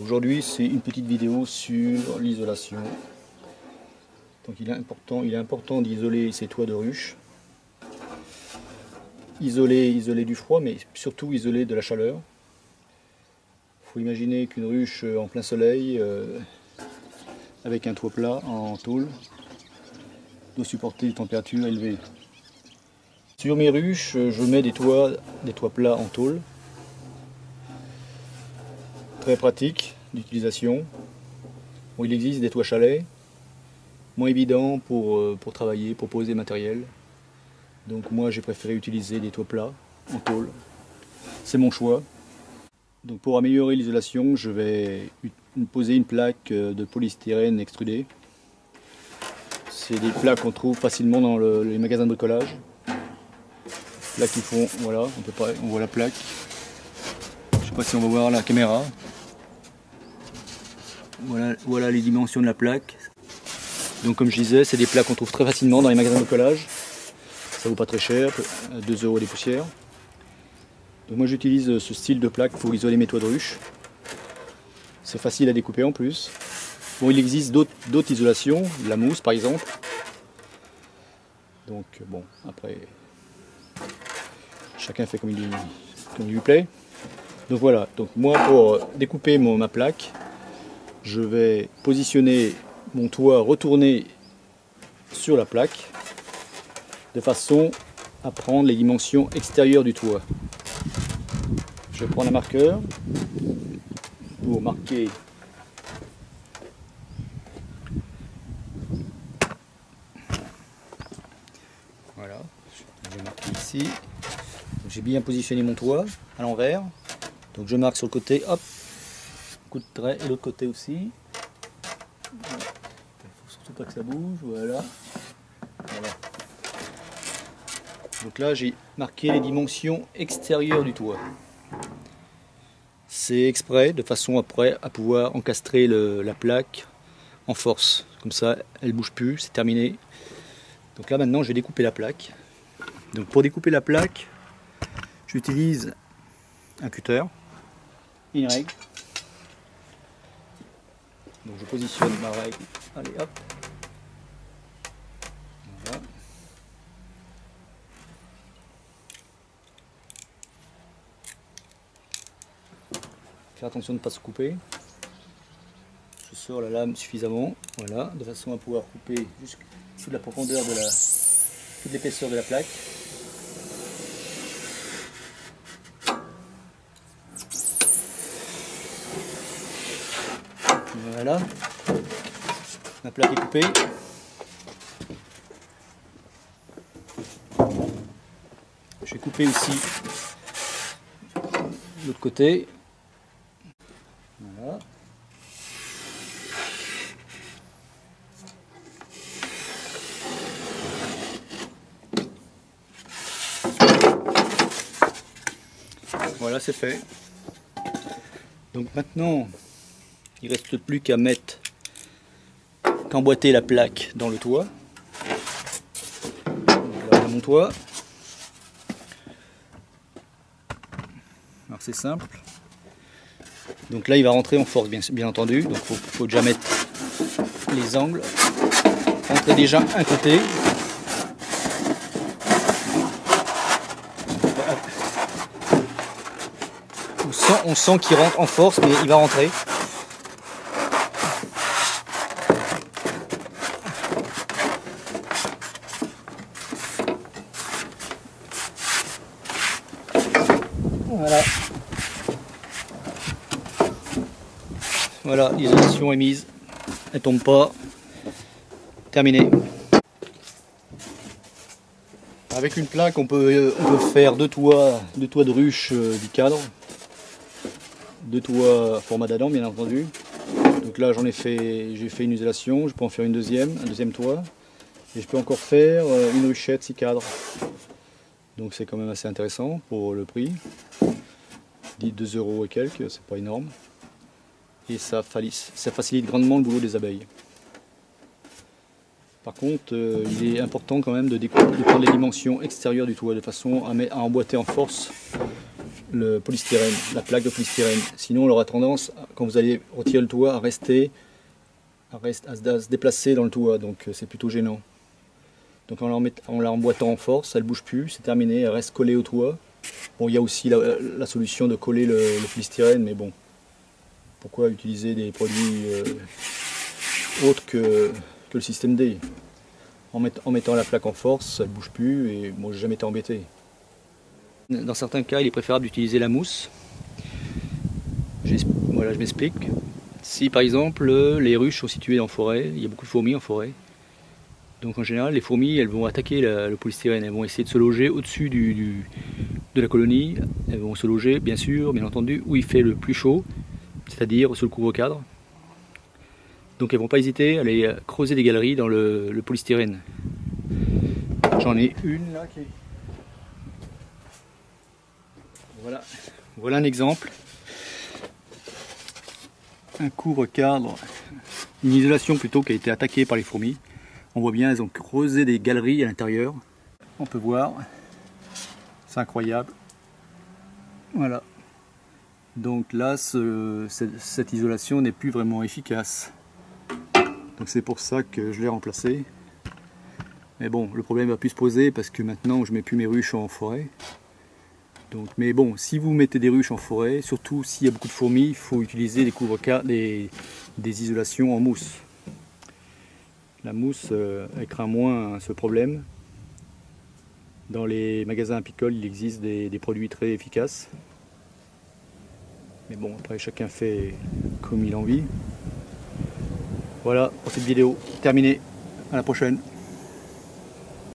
Aujourd'hui, c'est une petite vidéo sur l'isolation. Donc il est important d'isoler ces toits de ruche. Isoler du froid, mais surtout isoler de la chaleur. Il faut imaginer qu'une ruche en plein soleil, avec un toit plat en tôle, doit supporter des températures élevées. Sur mes ruches, je mets des toits plats en tôle. Très pratique d'utilisation. Bon, il existe des toits chalets, moins évidents pour travailler, pour poser matériel. Donc moi j'ai préféré utiliser des toits plats en tôle. C'est mon choix. Donc pour améliorer l'isolation, je vais poser une plaque de polystyrène extrudé. C'est des plaques qu'on trouve facilement dans les magasins de bricolage. Plaques qui font, voilà, on voit la plaque. Je ne sais pas si on va voir la caméra. Voilà les dimensions de la plaque. Donc comme je disais, c'est des plaques qu'on trouve très facilement dans les magasins de bricolage. Ça vaut pas très cher, 2 € des poussières. Donc moi j'utilise ce style de plaque pour isoler mes toits de ruche. C'est facile à découper en plus. Bon, il existe d'autres isolations, de la mousse par exemple. Donc bon, après, chacun fait comme il lui plaît. Donc voilà, donc moi pour découper ma plaque, je vais positionner mon toit retourné sur la plaque de façon à prendre les dimensions extérieures du toit. Je vais prendre un marqueur pour marquer voilà, je vais marquer ici. J'ai bien positionné mon toit à l'envers, donc je marque sur le côté, hop, coup de trait, et l'autre côté aussi. Il faut surtout pas que ça bouge, voilà. Donc là j'ai marqué les dimensions extérieures du toit. C'est exprès, de façon après à pouvoir encastrer la plaque en force. Comme ça elle ne bouge plus, c'est terminé. Donc là maintenant je vais découper la plaque. Donc pour découper la plaque, j'utilise un cutter, une règle. Donc je positionne ma règle, allez hop. Voilà. Faire attention de ne pas se couper. Je sors la lame suffisamment, voilà, de façon à pouvoir couper jusqu'à toute la profondeur de toute l'épaisseur de la plaque. Voilà, ma plaque est coupée. Je vais couper aussi l'autre côté. Voilà. Voilà, c'est fait. Donc maintenant, il ne reste plus qu'emboîter la plaque dans le toit. Donc là, mon toit. Alors c'est simple. Donc là il va rentrer en force bien entendu. Donc faut déjà mettre les angles. Rentrer déjà un côté. On sent qu'il rentre en force, mais il va rentrer. Voilà. Voilà, l'isolation est mise. Elle tombe pas. Terminé. Avec une plaque, on peut faire deux toits de ruche du cadre. 2 toits format d'Adam bien entendu. Donc là j'ai fait une isolation, je peux en faire un deuxième toit. Et je peux encore faire une ruchette 6 cadres. Donc c'est quand même assez intéressant pour le prix. 2 € et quelques, c'est pas énorme. Et ça facilite grandement le boulot des abeilles. Par contre, il est important quand même de prendre les dimensions extérieures du toit de façon à emboîter en force le polystyrène, la plaque de polystyrène. Sinon, elle aura tendance, quand vous allez retirer le toit, à se déplacer dans le toit. Donc c'est plutôt gênant. Donc en la emboîtant en force, elle ne bouge plus, c'est terminé, elle reste collée au toit. Bon, il y a aussi la solution de coller le polystyrène, mais bon, pourquoi utiliser des produits autres que le système D? En mettant la plaque en force, elle ne bouge plus et moi j'ai jamais été embêté. Dans certains cas, il est préférable d'utiliser la mousse. Voilà, je m'explique. Si par exemple les ruches sont situées en forêt, il y a beaucoup de fourmis en forêt. Donc en général, les fourmis, elles vont attaquer le polystyrène, elles vont essayer de se loger au-dessus de la colonie. Elles vont se loger, bien sûr, bien entendu, où il fait le plus chaud, c'est-à-dire sur le couvre-cadre. Donc elles vont pas hésiter à aller creuser des galeries dans le polystyrène. J'en ai une là qui est... Voilà un exemple. Un couvre-cadre, une isolation plutôt qui a été attaquée par les fourmis. On voit bien, elles ont creusé des galeries à l'intérieur. On peut voir, c'est incroyable. Voilà. Donc là, cette isolation n'est plus vraiment efficace. Donc c'est pour ça que je l'ai remplacé. Mais bon, le problème va plus se poser parce que maintenant je mets plus mes ruches en forêt. Donc, mais bon, si vous mettez des ruches en forêt, surtout s'il y a beaucoup de fourmis, il faut utiliser des couvre-cadres, des isolations en mousse. La mousse, elle craint moins ce problème. Dans les magasins apicoles, il existe des produits très efficaces. Mais bon, après chacun fait comme il a envie. Voilà pour cette vidéo, terminée. À la prochaine.